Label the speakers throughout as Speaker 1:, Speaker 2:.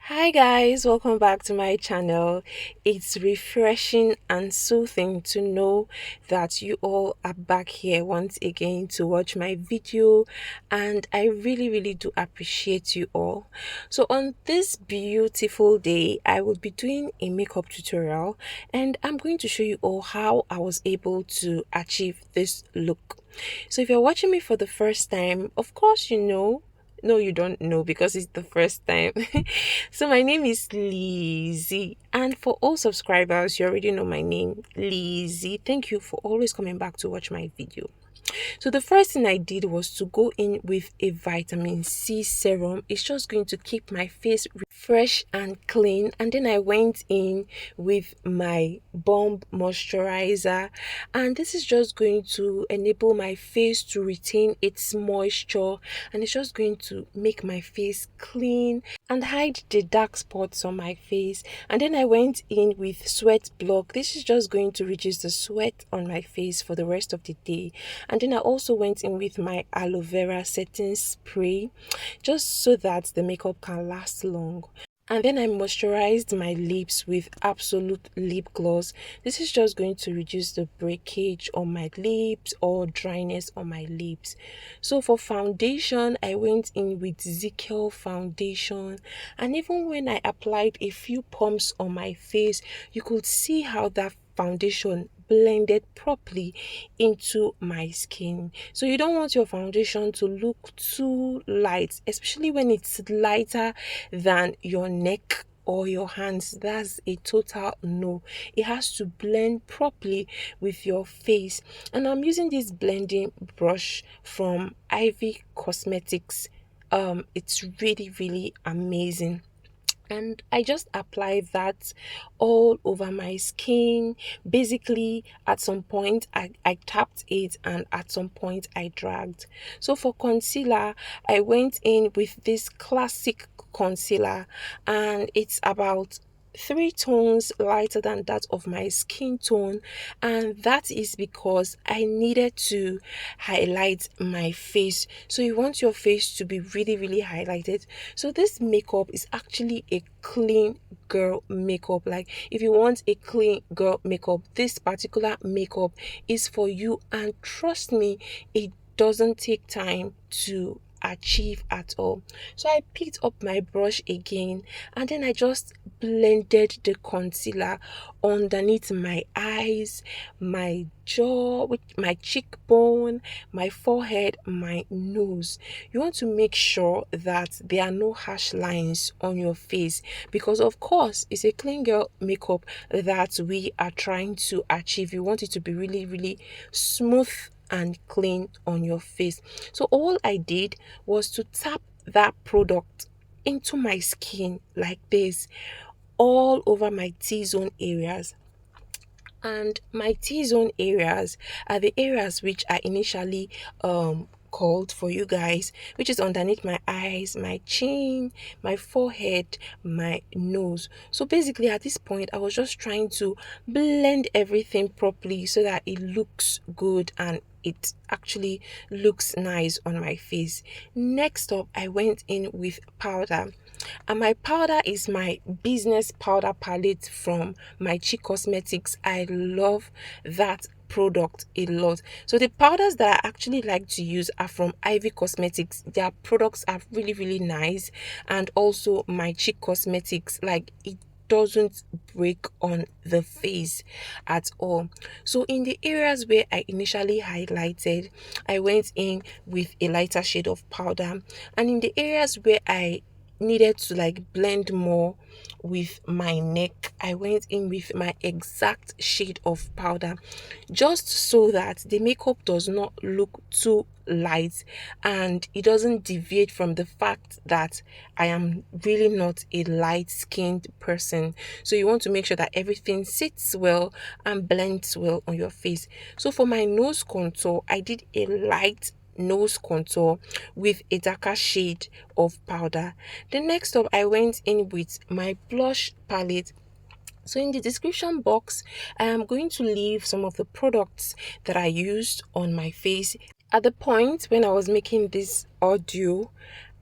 Speaker 1: Hi guys, welcome back to my channel. It's refreshing and soothing to know that you all are back here once again to watch my video, and I really do appreciate you all. So on this beautiful day, I will be doing a makeup tutorial and I'm going to show you all how I was able to achieve this look. So if you're watching me for the first time, of course you know, no, you don't know because it's the first time. So my name is Lizzie, and for all subscribers, you already know my name, Lizzie. Thank you for always coming back to watch my video. So the first thing I did was to go in with a vitamin C serum. It's just going to keep my face fresh and clean. And then I went in with my bomb moisturizer, and this is just going to enable my face to retain its moisture, and it's just going to make my face clean and hide the dark spots on my face. And then I went in with sweat block. This is just going to reduce the sweat on my face for the rest of the day. And then I also went in with my aloe vera setting spray, just so that the makeup can last long. And then I moisturized my lips with Absolute Lip Gloss. This is just going to reduce the breakage on my lips or dryness on my lips. So for foundation, I went in with Zickel foundation. And even when I applied a few pumps on my face, you could see how that foundation blended properly into my skin. So you don't want your foundation to look too light, especially when it's lighter than your neck or your hands. That's a total no. It has to blend properly with your face. And I'm using this blending brush from Ivy Cosmetics. It's really amazing, and I just apply that all over my skin. Basically, at some point I tapped it, and at some point I dragged. So for concealer, I went in with this classic concealer, and it's about 3 tones lighter than that of my skin tone, and that is because I needed to highlight my face. So you want your face to be really highlighted. So this makeup is actually a clean girl makeup. Like, if you want a clean girl makeup, this particular makeup is for you, and trust me, it doesn't take time to achieve at all. So I picked up my brush again, and then I just blended the concealer underneath my eyes, my jaw, with my cheekbone, my forehead, my nose. You want to make sure that there are no harsh lines on your face, because of course it's a clean girl makeup that we are trying to achieve. You want it to be really smooth and clean on your face. So all I did was to tap that product into my skin like this, all over my T-zone areas. And my T-zone areas are the areas which I initially called for you guys, which is underneath my eyes, my chin, my forehead, my nose. So basically at this point I was just trying to blend everything properly so that it looks good and it actually looks nice on my face. Next up, I went in with powder, and my powder is my business powder palette from my Chi Cosmetics. I love that product a lot. So the powders that I actually like to use are from Ivy Cosmetics. Their products are really nice, and also my Chi Cosmetics, like, it doesn't break on the face at all. So in the areas where I initially highlighted, I went in with a lighter shade of powder, and in the areas where I needed to like blend more with my neck, I went in with my exact shade of powder, just so that the makeup does not look too light and it doesn't deviate from the fact that I am really not a light skinned person. So you want to make sure that everything sits well and blends well on your face. So for my nose contour, I did a light nose contour with a darker shade of powder. The next up, I went in with my blush palette. So in the description box, I am going to leave some of the products that I used on my face. At the point when I was making this audio,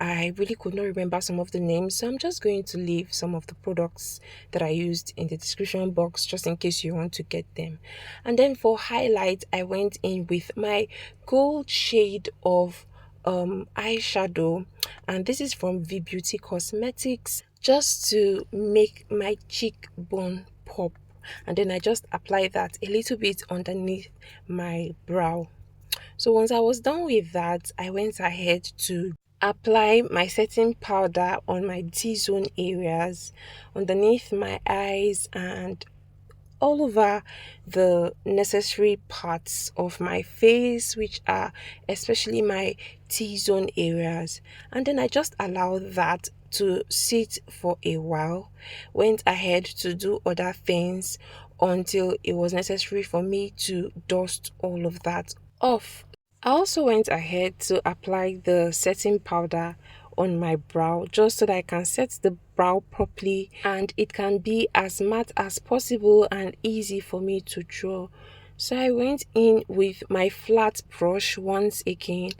Speaker 1: I really could not remember some of the names, so I'm just going to leave some of the products that I used in the description box just in case you want to get them. And then for highlight, I went in with my gold shade of eyeshadow, and this is from V Beauty Cosmetics, just to make my cheekbone pop. And then I just apply that a little bit underneath my brow. So once I was done with that, I went ahead to apply my setting powder on my T-zone areas, underneath my eyes, and all over the necessary parts of my face, which are especially my T-zone areas. And then I just allowed that to sit for a while, went ahead to do other things until it was necessary for me to dust all of that off. I also went ahead to apply the setting powder on my brow just so that I can set the brow properly and it can be as matte as possible and easy for me to draw. So I went in with my flat brush once again,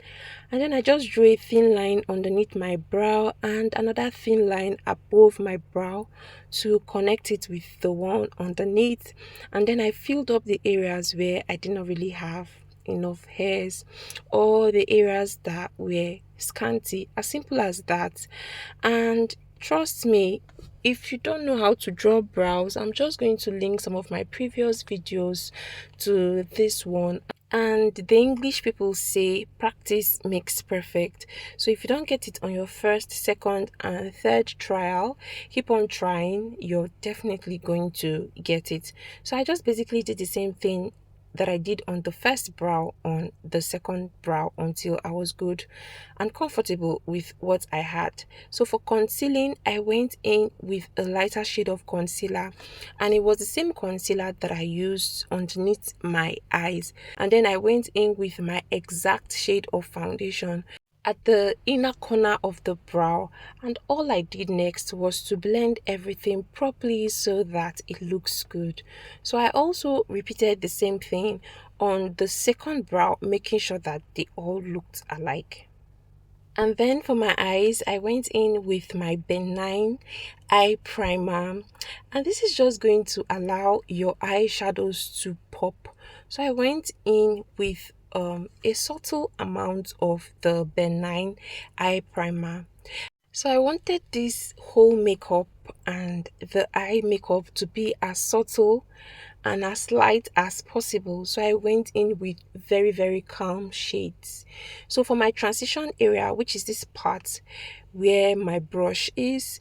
Speaker 1: and then I just drew a thin line underneath my brow and another thin line above my brow to connect it with the one underneath. And then I filled up the areas where I did not really have enough hairs, or the areas that were scanty, as simple as that. And trust me, if you don't know how to draw brows, I'm just going to link some of my previous videos to this one. And the English people say practice makes perfect. So if you don't get it on your first, second, and third trial, keep on trying. You're definitely going to get it. So I just basically did the same thing that I did on the first brow on the second brow until I was good and comfortable with what I had. So for concealing, I went in with a lighter shade of concealer, and it was the same concealer that I used underneath my eyes. And then I went in with my exact shade of foundation at the inner corner of the brow, and all I did next was to blend everything properly so that it looks good. So I also repeated the same thing on the second brow, making sure that they all looked alike. And then for my eyes, I went in with my benign eye primer, and this is just going to allow your eyeshadows to pop. So I went in with a subtle amount of the benign eye primer. So I wanted this whole makeup and the eye makeup to be as subtle and as light as possible. So I went in with very, very calm shades. So for my transition area, which is this part where my brush is,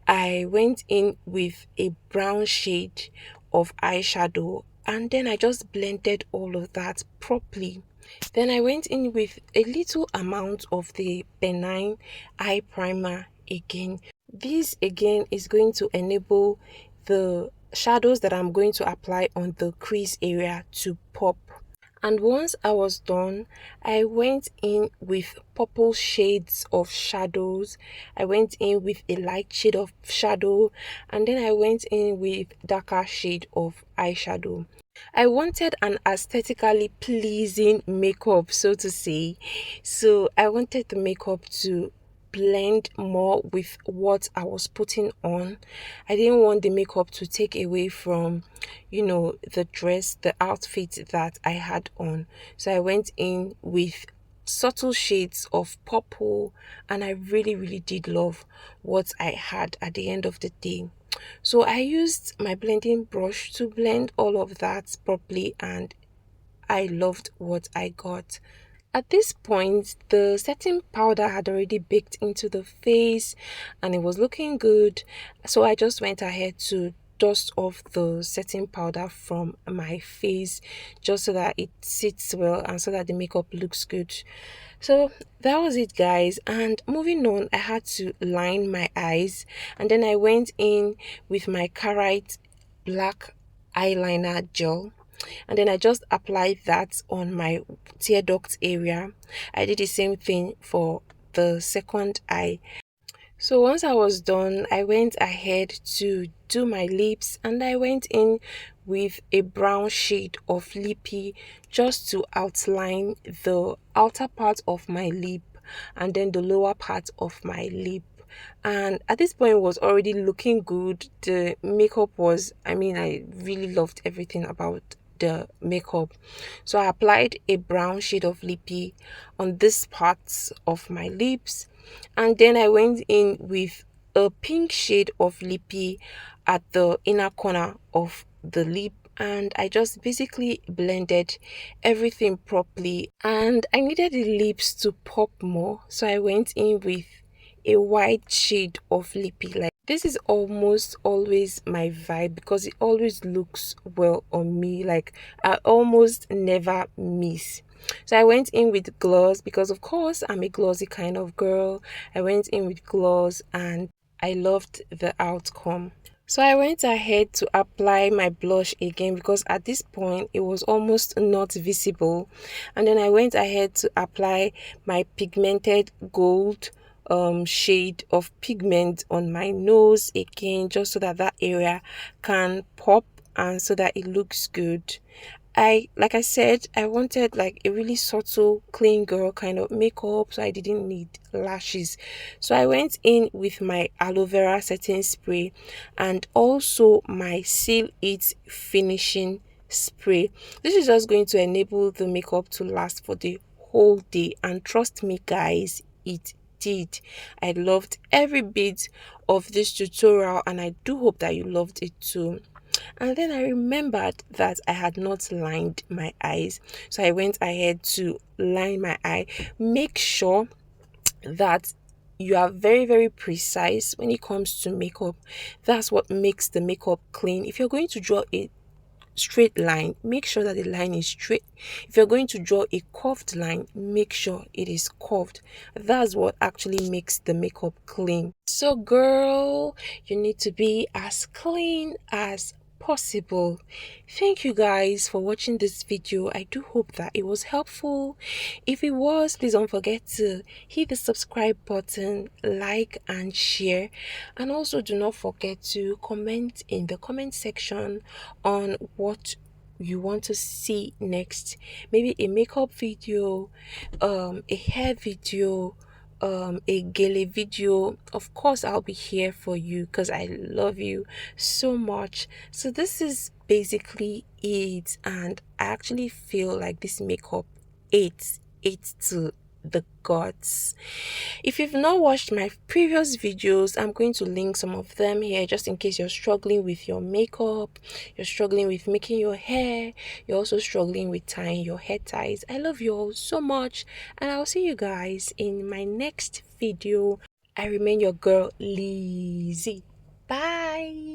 Speaker 1: I went in with a brown shade of eyeshadow, and then I just blended all of that properly. Then I went in with a little amount of the benign eye primer again. This again is going to enable the shadows that I'm going to apply on the crease area to pop. And once I was done, I went in with purple shades of shadows. I went in with a light shade of shadow, and then I went in with darker shade of eyeshadow. I wanted an aesthetically pleasing makeup, so to say. So I wanted the makeup to blend more with what I was putting on. I didn't want the makeup to take away from, the dress, the outfit that I had on. So I went in with subtle shades of purple, and I really, really did love what I had at the end of the day. So I used my blending brush to blend all of that properly, and I loved what I got. At this point, the setting powder had already baked into the face and it was looking good. So I just went ahead to dust off the setting powder from my face just so that it sits well and so that the makeup looks good. So that was it, guys. And moving on, I had to line my eyes, and then I went in with my Carite black eyeliner gel, and then I just applied that on my tear duct area. I did the same thing for the second eye. So once I was done, I went ahead to do my lips, and I went in with a brown shade of lippy just to outline the outer part of my lip and then the lower part of my lip. And at this point it was already looking good. The makeup was, I really loved everything about the makeup. So I applied a brown shade of lippy on this parts of my lips, and then I went in with a pink shade of lippy at the inner corner of the lip, and I just basically blended everything properly. And I needed the lips to pop more, so I went in with a white shade of lippy. Like, this is almost always my vibe because it always looks well on me. Like, I almost never miss. So I went in with gloss because of course I'm a glossy kind of girl. I went in with gloss and I loved the outcome. So I went ahead to apply my blush again because at this point it was almost not visible. And then I went ahead to apply my pigmented gold shade of pigment on my nose again, just so that that area can pop and so that it looks good. Like I said, I wanted like a really subtle clean girl kind of makeup, so I didn't need lashes. So I went in with my aloe vera setting spray and also my Seal It finishing spray. This is just going to enable the makeup to last for the whole day, and trust me guys, it did. I loved every bit of this tutorial and I do hope that you loved it too. And then I remembered that I had not lined my eyes, so I went ahead to line my eye. Make sure that you are very, very precise when it comes to makeup. That's what makes the makeup clean. If you're going to draw a straight line, make sure that the line is straight. If you're going to draw a curved line, make sure it is curved. That's what actually makes the makeup clean. So girl, you need to be as clean as possible. Thank you guys for watching this video. I do hope that it was helpful. If it was, please don't forget to hit the subscribe button, like and share, and also do not forget to comment in the comment section on what you want to see next. Maybe a makeup video, a hair video, a gele video. Of course I'll be here for you because I love you so much. So this is basically it, and I actually feel like this makeup ate to the gods. If you've not watched my previous videos, I'm going to link some of them here just in case you're struggling with your makeup, you're struggling with making your hair, you're also struggling with tying your hair ties. I love you all so much, and I'll see you guys in my next video. I remain your girl Lizzie. Bye.